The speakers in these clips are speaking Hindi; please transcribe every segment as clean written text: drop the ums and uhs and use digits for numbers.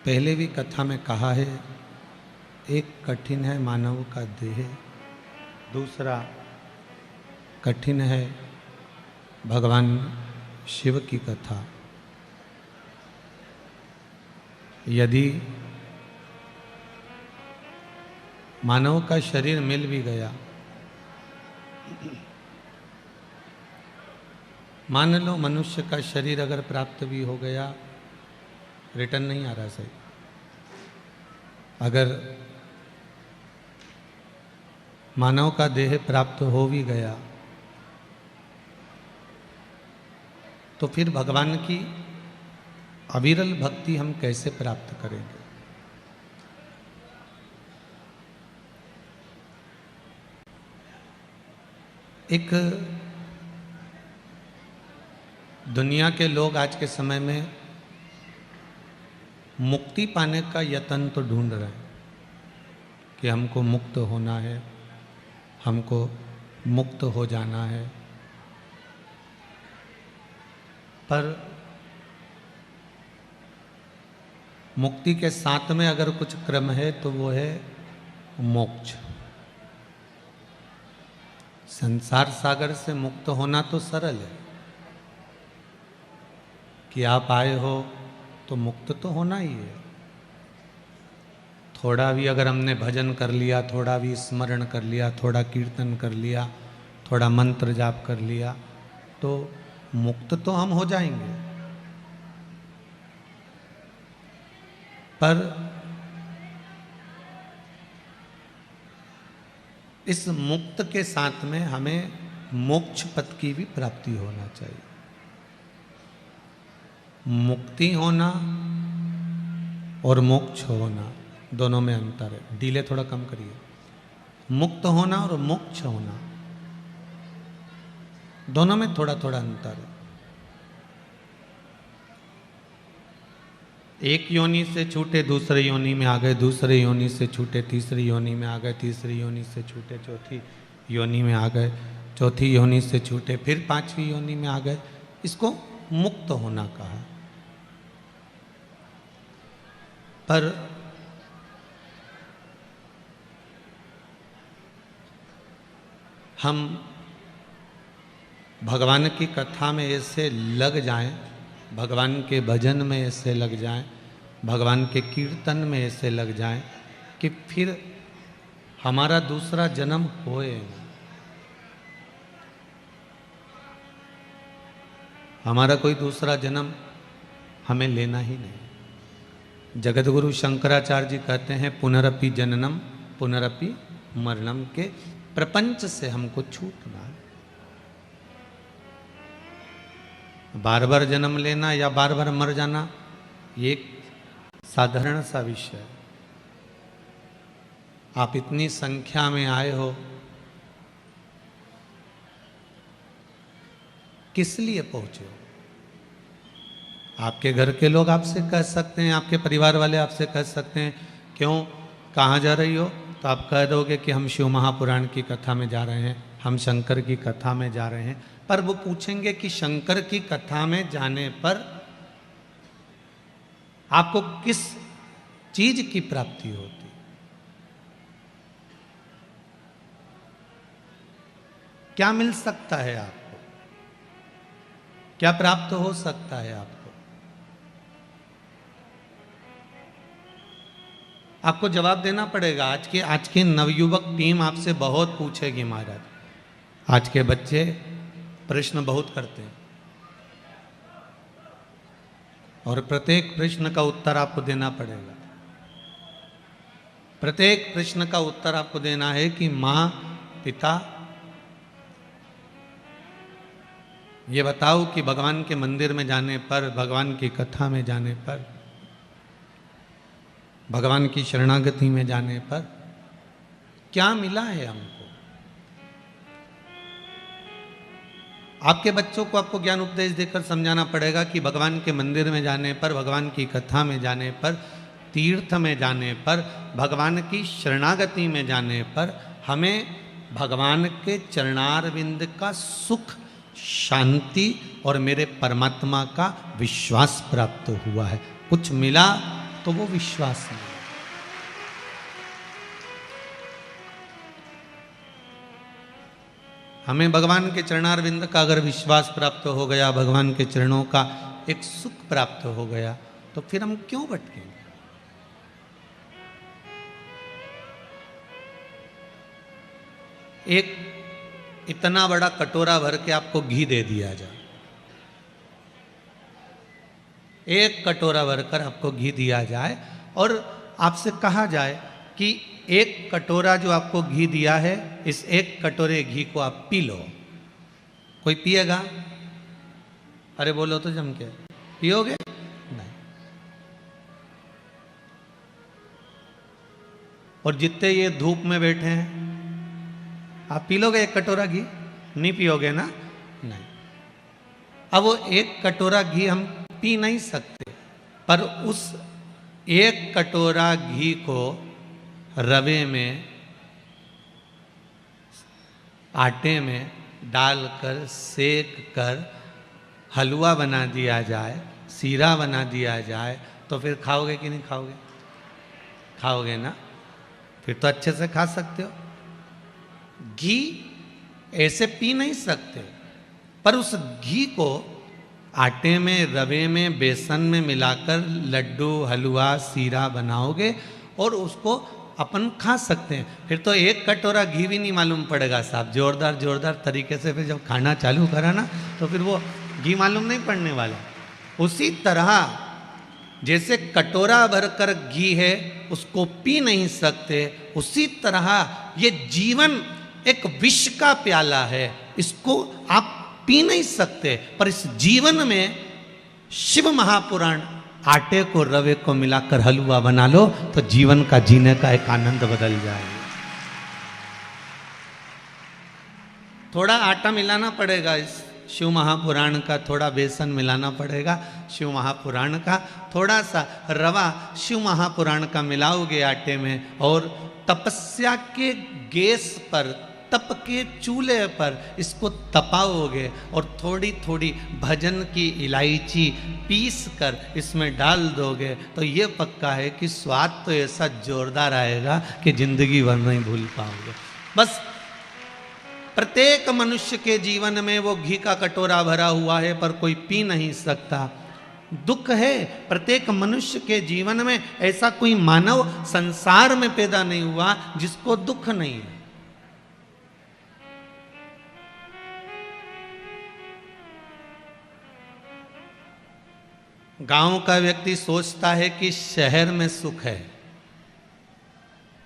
पहले भी कथा में कहा है, एक कठिन है मानव का देह, दूसरा कठिन है भगवान शिव की कथा। यदि मानव का शरीर मिल भी गया, मान लो मनुष्य का शरीर अगर प्राप्त भी हो गया, रिटर्न नहीं आ रहा सही। अगर मानव का देह प्राप्त हो भी गया तो फिर भगवान की अविरल भक्ति हम कैसे प्राप्त करेंगे? एक दुनिया के लोग आज के समय में मुक्ति पाने का यत्न तो ढूंढ रहे हैं कि हमको मुक्त होना है, हमको मुक्त हो जाना है, पर मुक्ति के साथ में अगर कुछ क्रम है तो वो है मोक्ष। संसार सागर से मुक्त होना तो सरल है कि आप आए हो तो मुक्त तो होना ही है। थोड़ा भी अगर हमने भजन कर लिया, थोड़ा भी स्मरण कर लिया, थोड़ा कीर्तन कर लिया, थोड़ा मंत्र जाप कर लिया तो मुक्त तो हम हो जाएंगे। पर इस मुक्त के साथ में हमें मोक्ष पद की भी प्राप्ति होना चाहिए। मुक्ति होना और मोक्ष होना दोनों में अंतर है। डीले थोड़ा कम करिए। मुक्त होना और मोक्ष होना दोनों में थोड़ा थोड़ा अंतर है। एक योनि से छूटे दूसरे योनि में आ गए, दूसरे योनि से छूटे तीसरी योनि में आ गए, तीसरी योनि से छूटे चौथी योनि में आ गए, चौथी योनि से छूटे फिर पांचवी योनि में आ गए। इसको मुक्त होना कहा। पर हम भगवान की कथा में ऐसे लग जाएं, भगवान के भजन में ऐसे लग जाएं, भगवान के कीर्तन में ऐसे लग जाएं कि फिर हमारा दूसरा जन्म होए ना। हमारा कोई दूसरा जन्म हमें लेना ही नहीं। जगतगुरु शंकराचार्य जी कहते हैं, पुनरपि जननम पुनरपि मरणम, के प्रपंच से हमको छूटना है। बार बार जन्म लेना या बार बार मर जाना ये एक साधारण सा विषय है। आप इतनी संख्या में आए हो, किस लिए पहुंचे हो? आपके घर के लोग आपसे कह सकते हैं, आपके परिवार वाले आपसे कह सकते हैं, क्यों, कहाँ जा रही हो? तो आप कह दोगे कि हम शिव महापुराण की कथा में जा रहे हैं, हम शंकर की कथा में जा रहे हैं। पर वो पूछेंगे कि शंकर की कथा में जाने पर आपको किस चीज की प्राप्ति होती? क्या मिल सकता है आपको? क्या प्राप्त हो सकता है आपको? आपको जवाब देना पड़ेगा। आज की नवयुवक टीम आपसे बहुत पूछेगी महाराज। आज के बच्चे प्रश्न बहुत करते हैं और प्रत्येक प्रश्न का उत्तर आपको देना पड़ेगा। प्रत्येक प्रश्न का उत्तर आपको देना है कि माँ, पिता, ये बताओ कि भगवान के मंदिर में जाने पर, भगवान की कथा में जाने पर, भगवान की शरणागति में जाने पर क्या मिला है हमको? आपके बच्चों को आपको ज्ञान उपदेश देकर समझाना पड़ेगा कि भगवान के मंदिर में जाने पर, भगवान की कथा में जाने पर, तीर्थ में जाने पर, भगवान की शरणागति में जाने पर हमें भगवान के चरणारविंद का सुख, शांति और मेरे परमात्मा का विश्वास प्राप्त हुआ है। कुछ मिला तो वो विश्वास नहीं। हमें भगवान के चरणारविंद का अगर विश्वास प्राप्त हो गया, भगवान के चरणों का एक सुख प्राप्त हो गया, तो फिर हम क्यों भटकेंगे? एक इतना बड़ा कटोरा भर के आपको घी दे दिया जाए, एक कटोरा भरकर आपको घी दिया जाए और आपसे कहा जाए कि एक कटोरा जो आपको घी दिया है, इस एक कटोरे घी को आप पी लो, कोई पिएगा? अरे बोलो तो जम के, पियोगे? नहीं। और जितने ये धूप में बैठे हैं, आप पी लोगे एक कटोरा घी? नहीं पियोगे ना? नहीं। अब वो एक कटोरा घी हम पी नहीं सकते, पर उस एक कटोरा घी को रवे में, आटे में डालकर सेक कर हलवा बना दिया जाए, सीरा बना दिया जाए, तो फिर खाओगे कि नहीं खाओगे? खाओगे ना? फिर तो अच्छे से खा सकते हो। घी ऐसे पी नहीं सकते, पर उस घी को आटे में, रवे में, बेसन में मिलाकर लड्डू, हलवा, सीरा बनाओगे और उसको अपन खा सकते हैं। फिर तो एक कटोरा घी भी नहीं मालूम पड़ेगा साहब। जोरदार जोरदार तरीके से फिर जब खाना चालू करा ना, तो फिर वो घी मालूम नहीं पड़ने वाला। उसी तरह जैसे कटोरा भरकर घी है उसको पी नहीं सकते, उसी तरह ये जीवन एक विष का प्याला है, इसको आप पी नहीं सकते, पर इस जीवन में शिव महापुराण आटे को रवे को मिलाकर हलवा बना लो तो जीवन का जीने का एक आनंद बदल जाएगा। थोड़ा आटा मिलाना पड़ेगा इस शिव महापुराण का, थोड़ा बेसन मिलाना पड़ेगा शिव महापुराण का, थोड़ा सा रवा शिव महापुराण का मिलाओगे आटे में और तपस्या के गैस पर, तप के चूल्हे पर इसको तपाओगे और थोड़ी थोड़ी भजन की इलायची पीस कर इसमें डाल दोगे, तो ये पक्का है कि स्वाद तो ऐसा जोरदार आएगा कि जिंदगी भर नहीं भूल पाओगे। बस प्रत्येक मनुष्य के जीवन में वो घी का कटोरा भरा हुआ है, पर कोई पी नहीं सकता। दुख है, प्रत्येक मनुष्य के जीवन में ऐसा कोई मानव संसार में पैदा नहीं हुआ जिसको दुख नहीं है। गांव का व्यक्ति सोचता है कि शहर में सुख है।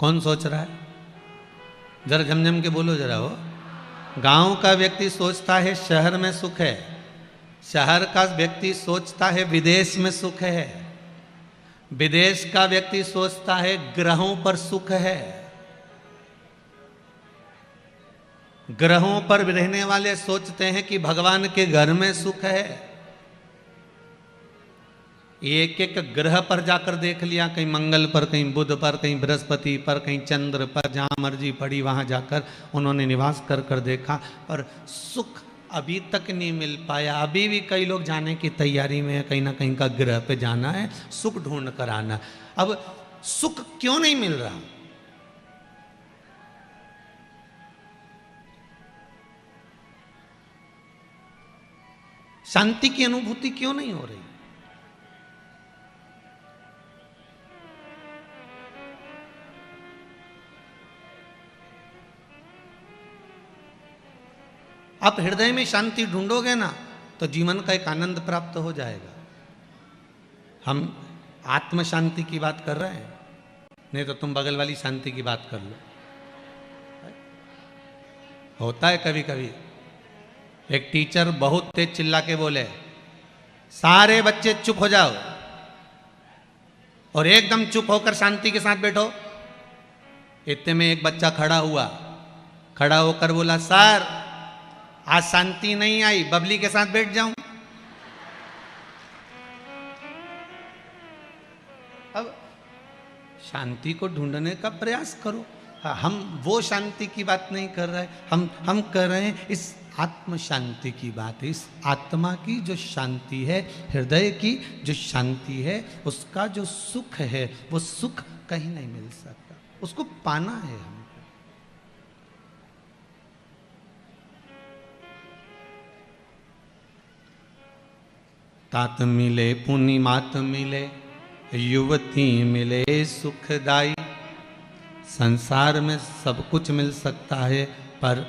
कौन सोच रहा है? जरा झमझम के बोलो जरा। वो गांव का व्यक्ति सोचता है शहर में सुख है, शहर का व्यक्ति सोचता है विदेश में सुख है, विदेश का व्यक्ति सोचता है ग्रहों पर सुख है, ग्रहों पर रहने वाले सोचते हैं कि भगवान के घर में सुख है। एक एक ग्रह पर जाकर देख लिया, कहीं मंगल पर, कहीं बुध पर, कहीं बृहस्पति पर, कहीं चंद्र पर, जहां मर्जी पड़ी वहां जाकर उन्होंने निवास कर कर देखा, पर सुख अभी तक नहीं मिल पाया। अभी भी कई लोग जाने की तैयारी में है, कहीं ना कहीं का ग्रह पे जाना है, सुख ढूंढ कर आना। अब सुख क्यों नहीं मिल रहा? शांति की अनुभूति क्यों नहीं हो रही? आप हृदय में शांति ढूंढोगे ना तो जीवन का एक आनंद प्राप्त हो जाएगा। हम आत्म शांति की बात कर रहे हैं, नहीं तो तुम बगल वाली शांति की बात कर लो। होता है कभी कभी एक टीचर बहुत तेज चिल्ला के बोले, सारे बच्चे चुप हो जाओ, और एकदम चुप होकर शांति के साथ बैठो। इतने में एक बच्चा खड़ा हुआ, खड़ा होकर बोला, सर आज शांति नहीं आई, बबली के साथ बैठ जाऊं? अब शांति को ढूंढने का प्रयास करो। हम वो शांति की बात नहीं कर रहे, हम कर रहे हैं इस आत्म शांति की बात है। इस आत्मा की जो शांति है, हृदय की जो शांति है, उसका जो सुख है, वो सुख कहीं नहीं मिल सकता, उसको पाना है हमको। तात मिले पुनि मात मिले, युवती मिले सुखदाई। संसार में सब कुछ मिल सकता है, पर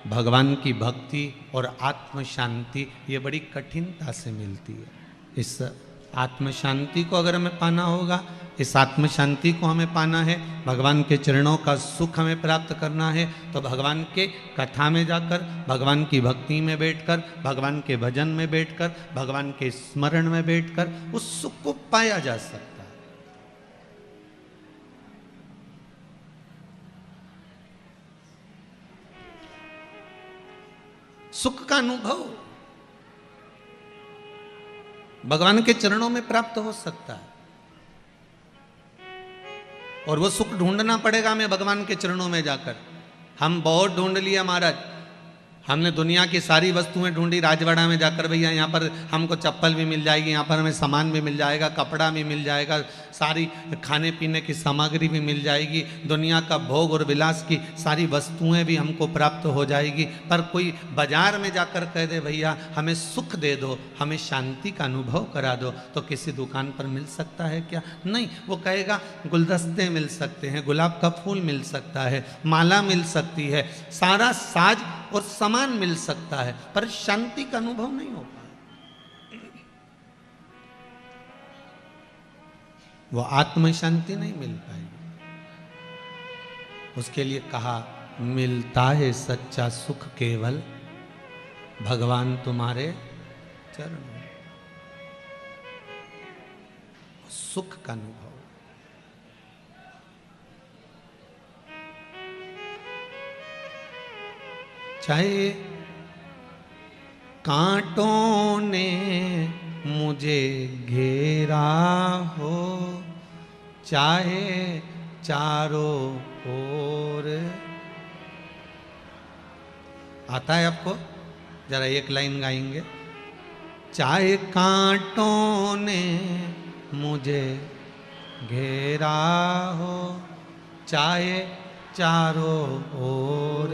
भगवान की भक्ति और आत्म शांति ये बड़ी कठिनता से मिलती है। इस आत्म शांति को अगर हमें पाना होगा, इस आत्म शांति को हमें पाना है, भगवान के चरणों का सुख हमें प्राप्त करना है, तो भगवान के कथा में जाकर, भगवान की भक्ति में बैठकर, भगवान के भजन में बैठकर, भगवान के स्मरण में बैठकर उस सुख को पाया जा सकता है। सुख का अनुभव भगवान के चरणों में प्राप्त हो सकता है, और वो सुख ढूंढना पड़ेगा हमें भगवान के चरणों में जाकर। हम बहुत ढूंढ लिया महाराज, हमने दुनिया की सारी वस्तुएं ढूंढी राजवाड़ा में जाकर, भैया यहाँ पर हमको चप्पल भी मिल जाएगी, यहाँ पर हमें सामान भी मिल जाएगा, कपड़ा भी मिल जाएगा, सारी खाने पीने की सामग्री भी मिल जाएगी, दुनिया का भोग और विलास की सारी वस्तुएं भी हमको प्राप्त हो जाएगी। पर कोई बाजार में जाकर कह दे भैया हमें सुख दे दो, हमें शांति का अनुभव करा दो, तो किसी दुकान पर मिल सकता है क्या? नहीं, वो कहेगा गुलदस्ते मिल सकते हैं, गुलाब का फूल मिल सकता है, माला मिल सकती है, सारा साज और सामान मिल सकता है, पर शांति का अनुभव नहीं हो पाए। वो आत्म शांति नहीं मिल पाएगी। उसके लिए कहा मिलता है सच्चा सुख केवल भगवान तुम्हारे चरणों, सुख का अनुभव। चाहे कांटों ने मुझे घेरा हो, चाहे चारों ओर। आता है आपको? जरा एक लाइन गाएंगे। चाहे कांटों ने मुझे घेरा हो, चाहे चारों ओर